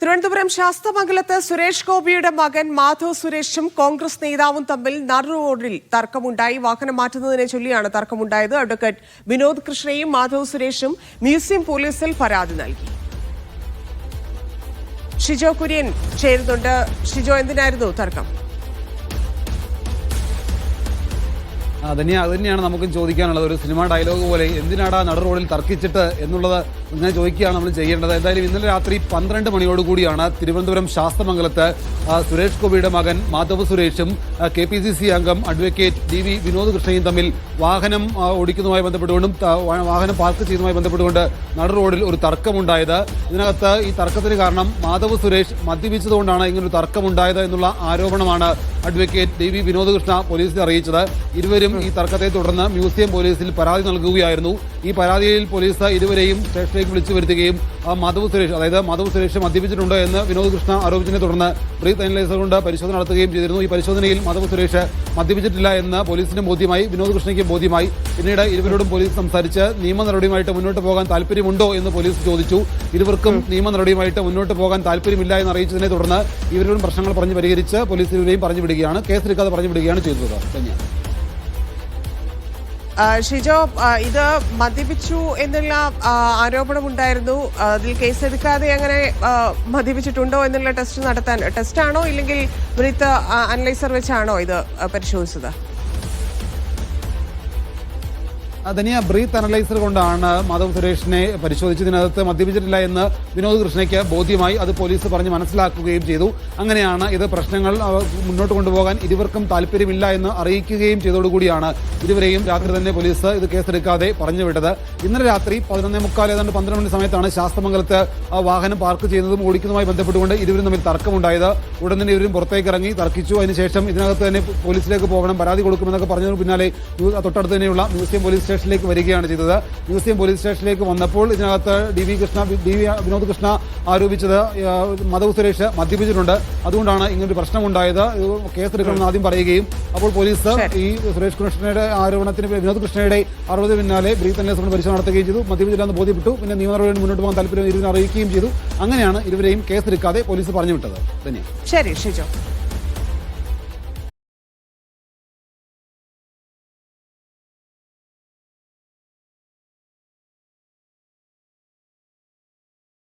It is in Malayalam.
തിരുവനന്തപുരം ശാസ്തമംഗലത്ത് സുരേഷ് ഗോപിയുടെ മകൻ മാധവ് സുരേഷും കോൺഗ്രസ് നേതാവും തമ്മിൽ നടുറോഡിൽ തർക്കമുണ്ടായി. വാഹനം മാറ്റുന്നതിനെ ചൊല്ലിയാണ് തർക്കമുണ്ടായത്. അഡ്വക്കേറ്റ് വിനോദ് കൃഷ്ണയും മാധവ് സുരേഷും മ്യൂസിയം പോലീസിൽ പരാതി നൽകി. ഷിജോ കുര്യൻ ചേരുന്നുണ്ട്. ഷിജോ, എന്തിനായിരുന്നു തർക്കം? അതുതന്നെയാണ് നമുക്കും ചോദിക്കാനുള്ളത്. ഒരു സിനിമ ഡയലോഗ് പോലെ എന്തിനാടാ നട റോഡിൽ തർക്കിച്ചിട്ട് എന്നുള്ളത് ഇങ്ങനെ ചോദിക്കുകയാണ് നമ്മൾ ചെയ്യേണ്ടത്. എന്തായാലും ഇന്നലെ രാത്രി 12 മണിയോടുകൂടിയാണ് തിരുവനന്തപുരം ശാസ്തമംഗലത്ത് സുരേഷ് ഗോപിയുടെ മകൻ മാധവ് സുരേഷും KPCC അംഗം അഡ്വക്കേറ്റ് DV വിനോദ് കൃഷ്ണയും തമ്മിൽ വാഹനം ഓടിക്കുന്നതുമായി ബന്ധപ്പെട്ടുകൊണ്ടും വാഹനം പാർക്ക് ചെയ്യുന്നതുമായി ബന്ധപ്പെട്ടുകൊണ്ട് നട റോഡിൽ ഒരു തർക്കമുണ്ടായത്. ഇതിനകത്ത് ഈ തർക്കത്തിന് കാരണം മാധവ് സുരേഷ് മദ്യപിച്ചതുകൊണ്ടാണ് ഇങ്ങനൊരു തർക്കമുണ്ടായത് എന്നുള്ള ആരോപണമാണ് അഡ്വക്കേറ്റ് DV വിനോദ് കൃഷ്ണ പോലീസിനെ അറിയിച്ചത്. ഇരുവരും ഈ തർക്കത്തെ തുടർന്ന് മ്യൂസിയം പോലീസിൽ പരാതി നൽകുകയായിരുന്നു. ഈ പരാതിയിൽ പോലീസ് ഇരുവരെയും സ്റ്റേഷനിലേക്ക് വിളിച്ചു വരുത്തുകയും മാധവ് സുരേഷ് മദ്യപിച്ചിട്ടുണ്ടോ എന്ന് വിനോദ് കൃഷ്ണ ആരോപിച്ചതിനെ തുടർന്ന് ബ്രീത്ത് അനലൈസർ കൊണ്ട് പരിശോധന നടത്തുകയും ചെയ്തിരുന്നു. ഈ പരിശോധനയിൽ മാധവ് സുരേഷ് മദ്യപിച്ചിട്ടില്ല എന്ന് പോലീസിന് ബോധ്യമായി, വിനോദ് കൃഷ്ണയ്ക്ക് ബോധ്യമായി. പിന്നീട് ഇരുവരോടും പോലീസ് സംസാരിച്ച് നിയമ നടപടിയുമായിട്ട് മുന്നോട്ട് പോകാൻ താല്പര്യമുണ്ടോ എന്ന് പോലീസ് ചോദിച്ചു. ഇരുവർക്കും നിയമ നടപടിയുമായിട്ട് മുന്നോട്ട് പോകാൻ താല്പര്യമില്ല എന്ന് അറിയിച്ചതിനെ തുടർന്ന് ഇവരോടും പ്രശ്നങ്ങൾ പറഞ്ഞ് പരിഹരിച്ച് പോലീസ് ഇവരെയും പറഞ്ഞു വിടുകയാണ്, കേസെടുക്കാതെ പറഞ്ഞു വിടുകയാണ് ചെയ്തത്. തന്നെയാണ് ഷിജോ, ഇത് മദ്യപിച്ചു എന്നുള്ള ആരോപണമുണ്ടായിരുന്നു. അതിൽ കേസെടുക്കാതെ അങ്ങനെ മദ്യപിച്ചിട്ടുണ്ടോ എന്നുള്ള ടെസ്റ്റാണോ ഇല്ലെങ്കിൽ ബ്രീത്ത് അനലൈസർ വെച്ചാണോ ഇത് പരിശോധിച്ചത്? ധനിയ, ബ്രീത്ത് അനലൈസർ കൊണ്ടാണ് മാധവ് സുരേഷിനെ പരിശോധിച്ചതിനകത്ത് മദ്യപിച്ചിട്ടില്ല എന്ന് വിനോദ് കൃഷ്ണയ്ക്ക് ബോധ്യമായി. അത് പോലീസ് പറഞ്ഞ് മനസ്സിലാക്കുകയും ചെയ്തു. അങ്ങനെയാണ് ഇത് പ്രശ്നങ്ങൾ മുന്നോട്ട് കൊണ്ടുപോകാൻ ഇരുവർക്കും താല്പര്യമില്ല എന്ന് അറിയിക്കുകയും ചെയ്തതോടുകൂടിയാണ് ഇരുവരെയും രാത്രി തന്നെ പോലീസ് ഇത് കേസെടുക്കാതെ പറഞ്ഞു വിട്ടത്. ഇന്നലെ രാത്രി 11:45 ഏതാണ്ട് 12 മണി സമയത്താണ് ശാസ്തമംഗലത്ത് വാഹനം പാർക്ക് ചെയ്യുന്നതും ഓടിക്കുന്നതുമായി ബന്ധപ്പെട്ടുകൊണ്ട് ഇരുവരും തമ്മിൽ തർക്കമുണ്ടായത്. ഉടൻ തന്നെ ഇവരും പുറത്തേക്ക് ഇറങ്ങി തർക്കിച്ചു. അതിനുശേഷം ഇതിനകത്ത് തന്നെ പോലീസിലേക്ക് പോകണം, പരാതി കൊടുക്കുമെന്നൊക്കെ പറഞ്ഞതിന് പിന്നാലെ തൊട്ടടുത്ത് തന്നെയുള്ള മ്യൂസിയം പോലീസ് സ്റ്റേഷനിലേക്ക് വരികയാണ് ചെയ്തത്. മ്യൂസിയം പോലീസ് സ്റ്റേഷനിലേക്ക് വന്നപ്പോൾ ഇതിനകത്ത് DV വിനോദ് കൃഷ്ണ ആരോപിച്ചത് മാധവ് സുരേഷ് മദ്യപിച്ചിട്ടുണ്ട്, അതുകൊണ്ടാണ് ഇങ്ങനൊരു പ്രശ്നമുണ്ടായത്, കേസെടുക്കണമെന്ന് ആദ്യം പറയുകയും അപ്പോൾ പോലീസ് ഈ സുരേഷ് കൃഷ്ണയുടെ ആരോപണത്തിന് വിനോദ് കൃഷ്ണയുടെ ആരോപണത്തിന് പിന്നാലെ ബ്രീത്ത് അനലൈസർ പരിശോധന നടത്തുകയും ചെയ്തു. മദ്യപിച്ചില്ലെന്ന് ബോധ്യപ്പെട്ടു. പിന്നെ നിയമ നടപടി മുന്നോട്ട് പോകാൻ താല്പര്യം ഇരുവരും അറിയിക്കുകയും ചെയ്തു. അങ്ങനെയാണ് ഇരുവരെയും കേസെടുക്കാതെ പോലീസ് പറഞ്ഞു വിട്ടത്. തന്നെയാണ്. ശരി ഷിജോ.